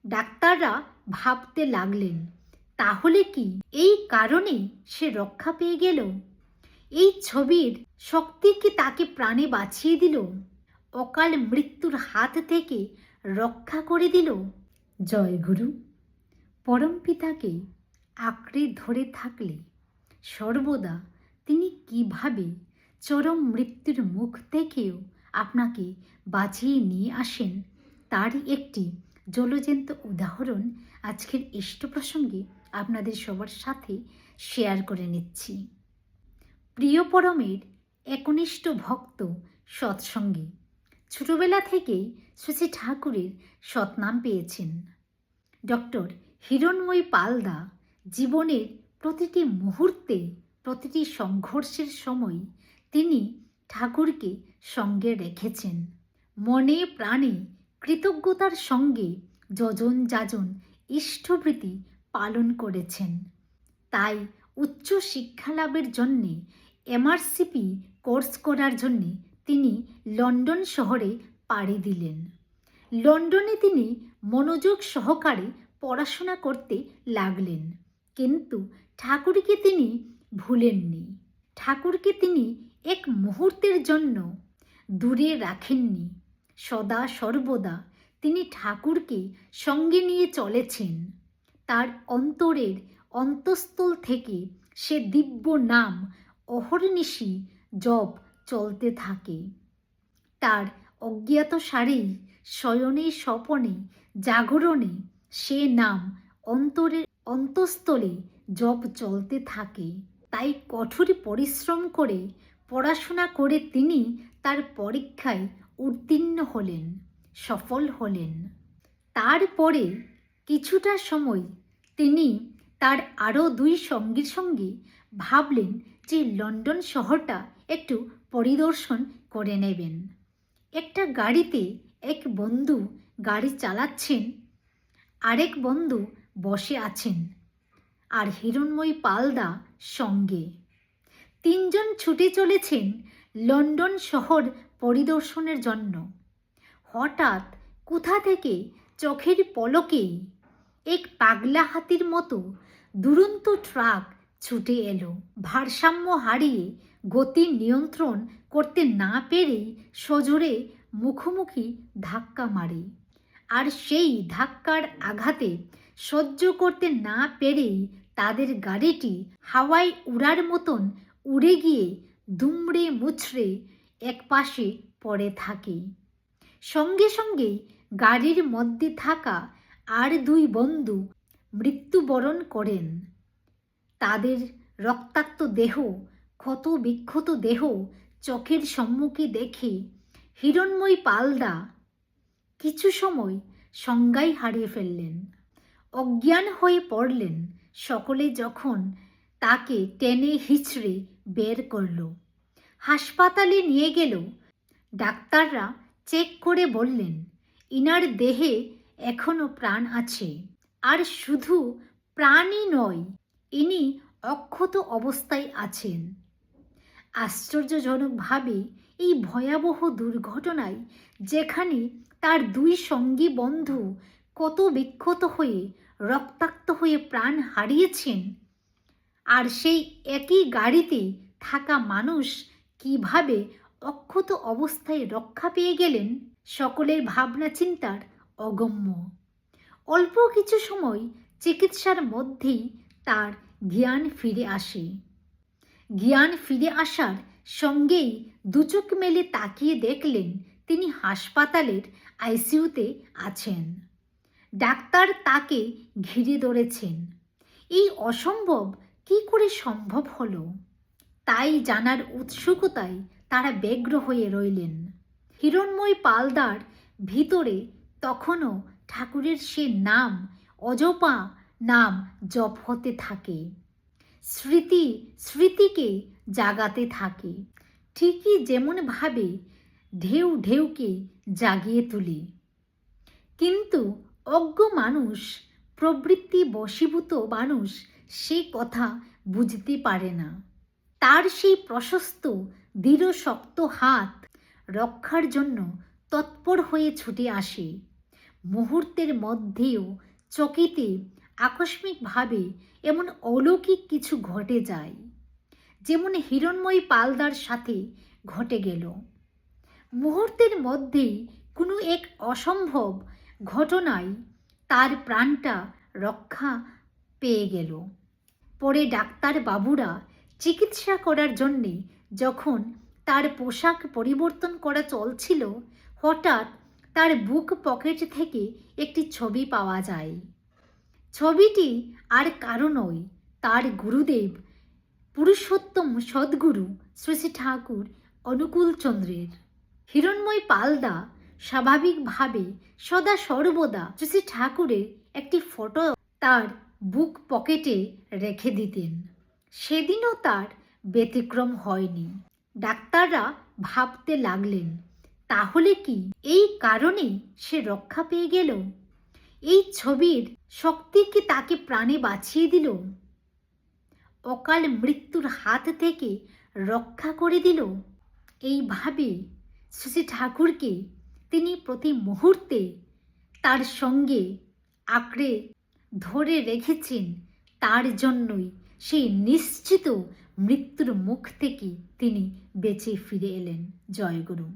ডাক্তাররা ভাবতে লাগলেন, তাহলে কি এই কারণে সে রক্ষা পেয়ে গেল? এই ছবির শক্তি কি তাকে প্রাণে বাঁচিয়ে দিল, অকাল মৃত্যুর হাত থেকে রক্ষা করে দিল? জয় গুরু। পরমপিতাকে আঁকড়ে ধরে থাকলে সর্বদা তিনি কিভাবে চরম মৃত্যুর মুখ থেকেও আপনাকে বাঁচিয়ে নিয়ে আসেন, তারই একটি জলজ্যান্ত উদাহরণ আজকের ইষ্ট প্রসঙ্গে আপনাদের সবার সাথে শেয়ার করে নিচ্ছি। প্রিয় পরমের একনিষ্ঠ ভক্ত সৎসঙ্গী ছোটবেলা থেকেই শ্রী ঠাকুরের সৎনাম পেয়েছেন। ডক্টর হিরণময়ী পালদা জীবনের প্রতিটি মুহূর্তে, প্রতিটি সংঘর্ষের সময় তিনি ঠাকুরকে সঙ্গে রেখেছেন। মনে প্রাণে কৃতজ্ঞতার সঙ্গে যজন যাজন ইষ্টভৃতি পালন করেছেন। তাই উচ্চ শিক্ষা লাভের জন্যে এমআরসিপি কোর্স করার জন্যে তিনি লন্ডন শহরে পাড়ি দিলেন। লন্ডনে তিনি মনোযোগ সহকারে পড়াশোনা করতে লাগলেন, কিন্তু ঠাকুরকে তিনি ভুলেননি। ঠাকুরকে তিনি এক মুহূর্তের জন্য দূরে রাখেননি। সদা সর্বদা তিনি ঠাকুরকে সঙ্গে নিয়ে চলেছেন। তার অন্তরের অন্তঃস্থল থেকে সে দিব্য নাম অহর্নিশি জপ চলতে থাকে। তার অজ্ঞাত সারেই শয়নে স্বপনে জাগরণে সে নাম অন্তরের অন্তঃস্থলে জপ চলতে থাকে। তাই কঠোর পরিশ্রম করে পড়াশোনা করে তিনি তার পরীক্ষায় উত্তীর্ণ হলেন, সফল হলেন। তারপরে কিছুটা সময় তিনি তার আরও দুই সঙ্গীর সঙ্গে ভাবলেন যে লন্ডন শহরটা একটু পরিদর্শন করে নেবেন। একটা গাড়িতে এক বন্ধু গাড়ি চালাচ্ছেন, আরেক বন্ধু বসে আছেন, আর হিরণময়ী পালদা সঙ্গে। তিনজন ছুটে চলেছেন লন্ডন শহর পরিদর্শনের জন্য। হঠাৎ কোথা থেকে চোখের পলকেই এক পাগলা হাতির মতো দুরন্ত ট্রাক ছুটে এলো। ভারসাম্য হারিয়ে গতি নিয়ন্ত্রণ করতে না পেরেই সজোরে মুখোমুখি ধাক্কা মারে। আর সেই ধাক্কার আঘাতে সহ্য করতে না পেরেই তাদের গাড়িটি হাওয়ায় উড়ার মতন উড়ে গিয়ে দুমড়ে মুচড়ে একপাশে পড়ে থাকে। সঙ্গে সঙ্গে গাড়ির মধ্যে থাকা আর দুই বন্ধু মৃত্যুবরণ করেন। তাদের রক্তাক্ত দেহ, ক্ষত বিক্ষত দেহ চোখের সম্মুখে দেখে হিরণময়ী পালদা কিছু সময় সংজ্ঞাই হারিয়ে ফেললেন, অজ্ঞান হয়ে পড়লেন। সকলে যখন তাকে টেনে হিচড়ে বের করল, হাসপাতালে নিয়ে গেল। ডাক্তাররা চেক করে বললেন, ইনার দেহে এখনো প্রাণ আছে। আর শুধু প্রাণই নয়, ইনি অক্ষত অবস্থায় আছেন। আশ্চর্যজনকভাবে এই ভয়াবহ দুর্ঘটনায় যেখানে তার দুই সঙ্গী বন্ধু কত বিক্ষত হয়ে রক্তাক্ত হয়ে প্রাণ হারিয়েছেন, আর সেই একই গাড়িতে থাকা মানুষ কিভাবে অক্ষত অবস্থায় রক্ষা পেয়ে গেলেন, সকলের ভাবনা চিন্তার অগম্য। অল্প কিছু সময় চিকিৎসার মধ্যেই তার জ্ঞান ফিরে আসে। জ্ঞান ফিরে আসার সঙ্গেই দুচোখ মেলে তাকিয়ে দেখলেন তিনি হাসপাতালের আইসিইউতে আছেন। ডাক্তার তাকে ঘিরে ধরেছেন। এই অসম্ভব কি করে সম্ভব হলো, তাই জানার উৎসুকতায় তারা ব্যগ্র হয়ে রইলেন। হিরণময়ী পালদার ভিতরে তখনও ঠাকুরের সে নাম, অজপা নাম জপ হতে থাকে, স্মৃতি স্মৃতিকে জাগাতে থাকে, ঠিকই যেমনভাবে ঢেউ ঢেউকে জাগিয়ে তুলে। কিন্তু অজ্ঞ মানুষ, প্রবৃত্তি বশীভূত মানুষ সে কথা বুঝতে পারে না। তার সেই প্রশস্ত দৃঢ় শক্ত হাত রক্ষার জন্য তৎপর হয়ে ছুটে আসে। মুহূর্তের মধ্যেও চকিতে আকস্মিকভাবে এমন অলৌকিক কিছু ঘটে যায়, যেমন হিরণময়ী পালদার সাথে ঘটে গেল। মুহূর্তের মধ্যেই কোনো এক অসম্ভব ঘটনায় তার প্রাণটা রক্ষা পেয়ে গেল। পরে ডাক্তার বাবুরা চিকিৎসা করার জন্যে যখন তার পোশাক পরিবর্তন করা চলছিল, হঠাৎ তার বুক পকেট থেকে একটি ছবি পাওয়া যায়। ছবিটি আর কারো নয়, তার গুরুদেব পুরুষোত্তম সদ্গুরু শ্রী শ্রী ঠাকুর অনুকূলচন্দ্রের। হিরণময় পালদা স্বাভাবিকভাবে সদা সর্বদা শ্রী শ্রী ঠাকুরের একটি ফটো তার বুক পকেটে রেখে দিতেন। সেদিনও তার ব্যতিক্রম হয়নি। ডাক্তাররা ভাবতে লাগলেন, তাহলে কি এই কারণেই সে রক্ষা পেয়ে গেল? এই ছবির শক্তি কি তাকে প্রাণে বাঁচিয়ে দিল, অকাল মৃত্যুর হাত থেকে রক্ষা করে দিল? এইভাবে শ্রী ঠাকুরকে তিনি প্রতি মুহূর্তে তার সঙ্গে আঁকড়ে ধরে রেখেছেন। তার জন্যই সেই নিশ্চিত মৃত্যুর মুখ থেকে তিনি বেঁচে ফিরে এলেন। জয় গুরু।